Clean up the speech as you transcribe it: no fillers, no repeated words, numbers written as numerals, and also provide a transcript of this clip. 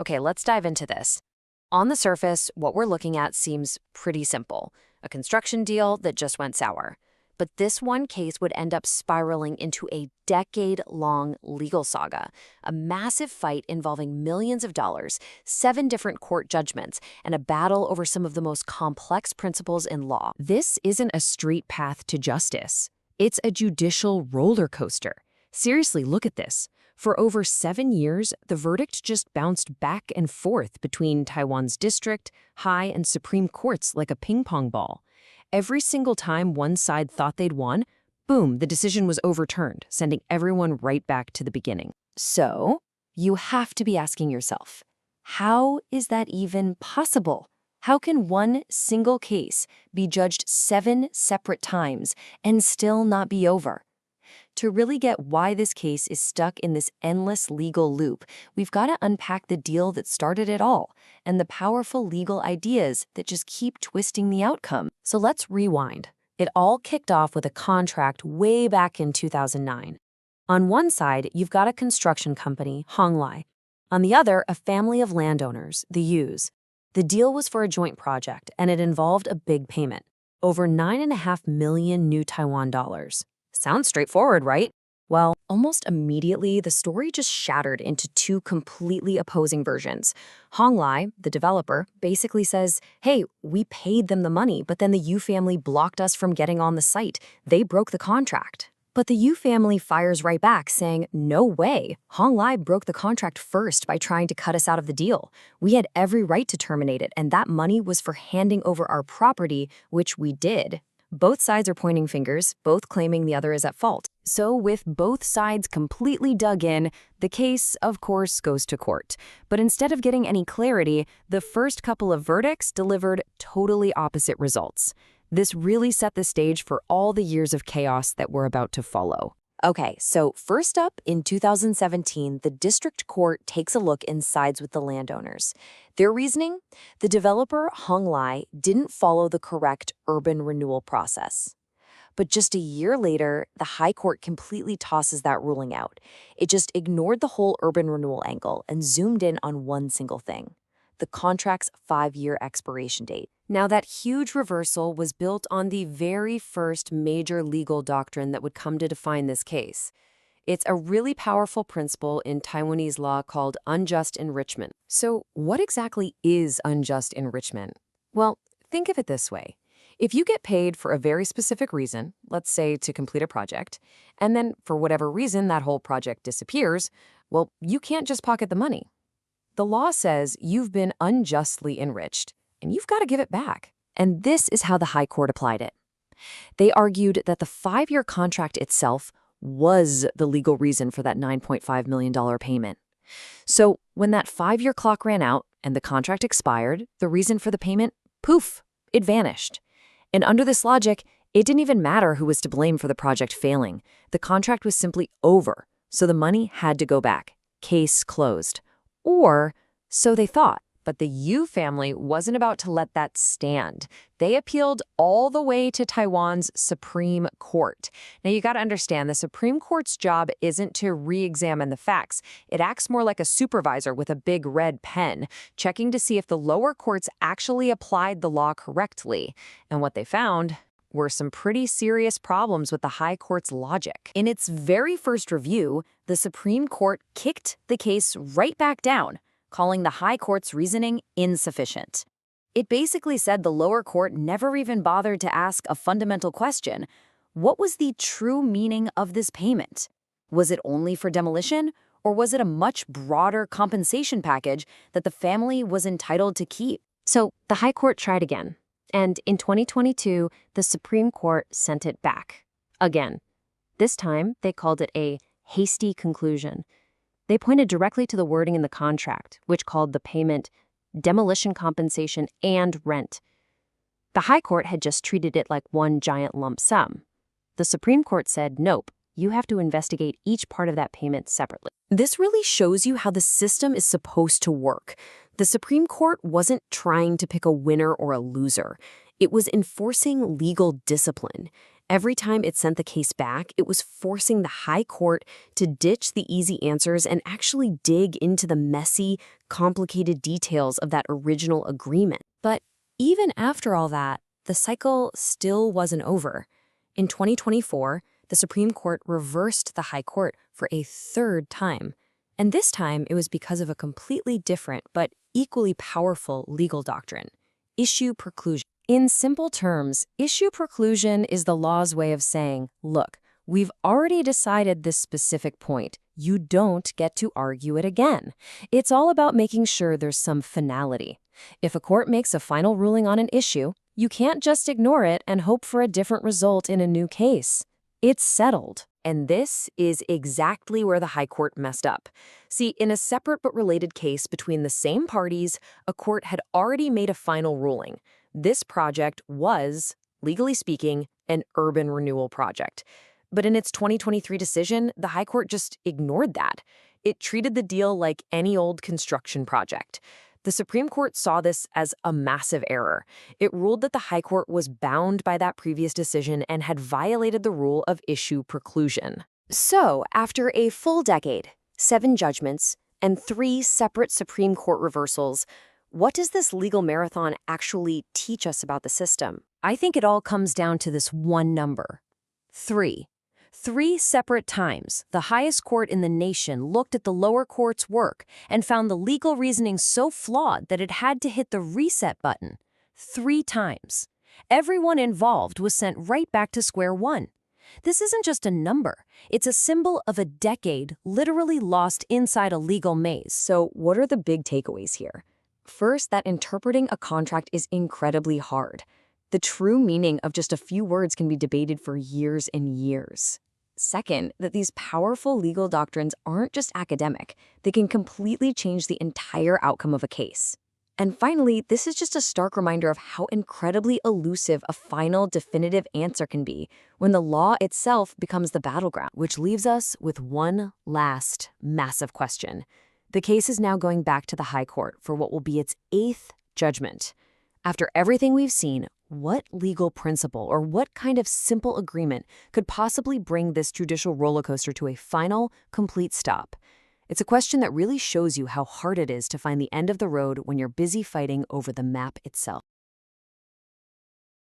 Okay, let's dive into this. On the surface, what we're looking at seems pretty simple, a construction deal that just went sour. But this one case would end up spiraling into a decade-long legal saga, a massive fight involving millions of dollars, 7 different court judgments, and a battle over some of the most complex principles in law. This isn't a straight path to justice. It's a judicial roller coaster. Seriously, look at this. For over 7 years, the verdict just bounced back and forth between Taiwan's district, high, and Supreme Courts like a ping pong ball. Every single time one side thought they'd won, boom, the decision was overturned, sending everyone right back to the beginning. So, you have to be asking yourself, how is that even possible? How can one single case be judged 7 separate times and still not be over? To really get why this case is stuck in this endless legal loop, we've got to unpack the deal that started it all and the powerful legal ideas that just keep twisting the outcome. So let's rewind. It all kicked off with a contract way back in 2009. On one side, you've got a construction company, Honglai. On the other, a family of landowners, the Yus. The deal was for a joint project, and it involved a big payment, over 9.5 million new Taiwan dollars. Sounds straightforward, right? Well, almost immediately, the story just shattered into 2 completely opposing versions. Honglai, the developer, basically says, hey, we paid them the money, but then the Yu family blocked us from getting on the site. They broke the contract. But the Yu family fires right back, saying, no way. Honglai broke the contract first by trying to cut us out of the deal. We had every right to terminate it, and that money was for handing over our property, which we did. Both sides are pointing fingers, both claiming the other is at fault. So with both sides completely dug in, the case, of course, goes to court. But instead of getting any clarity, the first couple of verdicts delivered totally opposite results. This really set the stage for all the years of chaos that were about to follow. Okay, so first up, in 2017, the district court takes a look and sides with the landowners. Their reasoning? The developer, Honglai, didn't follow the correct urban renewal process. But just a year later, the High Court completely tosses that ruling out. It just ignored the whole urban renewal angle and zoomed in on one single thing: the contract's 5-year expiration date. Now, that huge reversal was built on the very first major legal doctrine that would come to define this case. It's a really powerful principle in Taiwanese law called unjust enrichment. So, what exactly is unjust enrichment? Well, think of it this way. If you get paid for a very specific reason, let's say to complete a project, and then for whatever reason that whole project disappears, well, you can't just pocket the money. The law says you've been unjustly enriched, and you've got to give it back. And this is how the High Court applied it. They argued that the 5-year contract itself was the legal reason for that $9.5 million payment. So when that 5-year clock ran out and the contract expired, the reason for the payment, poof, it vanished. And under this logic, it didn't even matter who was to blame for the project failing. The contract was simply over, so the money had to go back. Case closed. Or so they thought. But the Yu family wasn't about to let that stand. They appealed all the way to Taiwan's Supreme Court. Now, you got to understand, the Supreme Court's job isn't to re-examine the facts. It acts more like a supervisor with a big red pen, checking to see if the lower courts actually applied the law correctly. And what they found were some pretty serious problems with the High Court's logic. In its very first review, the Supreme Court kicked the case right back down, calling the High Court's reasoning insufficient. It basically said the lower court never even bothered to ask a fundamental question. What was the true meaning of this payment? Was it only for demolition, or was it a much broader compensation package that the family was entitled to keep? So the High Court tried again, and in 2022, the Supreme Court sent it back. Again. This time, they called it a hasty conclusion. They pointed directly to the wording in the contract, which called the payment demolition compensation and rent. The High Court had just treated it like one giant lump sum. The Supreme Court said, nope, you have to investigate each part of that payment separately. This really shows you how the system is supposed to work. The Supreme Court wasn't trying to pick a winner or a loser. It was enforcing legal discipline. Every time it sent the case back, it was forcing the high court to ditch the easy answers and actually dig into the messy, complicated details of that original agreement. But even after all that, the cycle still wasn't over. In 2024, the Supreme Court reversed the High Court for a third time. And this time, it was because of a completely different but equally powerful legal doctrine: issue preclusion. In simple terms, issue preclusion is the law's way of saying, look, we've already decided this specific point. You don't get to argue it again. It's all about making sure there's some finality. If a court makes a final ruling on an issue, you can't just ignore it and hope for a different result in a new case. It's settled. And this is exactly where the High Court messed up. See, in a separate but related case between the same parties, a court had already made a final ruling. This project was, legally speaking, an urban renewal project. But in its 2023 decision, the High Court just ignored that. It treated the deal like any old construction project. The Supreme Court saw this as a massive error. It ruled that the High Court was bound by that previous decision and had violated the rule of issue preclusion. So, after a full decade, 7 judgments, and 3 separate Supreme Court reversals, what does this legal marathon actually teach us about the system? I think it all comes down to this one number: 3. 3 separate times, the highest court in the nation looked at the lower court's work and found the legal reasoning so flawed that it had to hit the reset button. 3 times. Everyone involved was sent right back to square one. This isn't just a number. It's a symbol of a decade literally lost inside a legal maze. So what are the big takeaways here? First, that interpreting a contract is incredibly hard. The true meaning of just a few words can be debated for years and years. Second, that these powerful legal doctrines aren't just academic. They can completely change the entire outcome of a case. And finally, this is just a stark reminder of how incredibly elusive a final, definitive answer can be when the law itself becomes the battleground. Which leaves us with one last massive question. The case is now going back to the High Court for what will be its 8th judgment. After everything we've seen, what legal principle or what kind of simple agreement could possibly bring this judicial roller coaster to a final, complete stop? It's a question that really shows you how hard it is to find the end of the road when you're busy fighting over the map itself.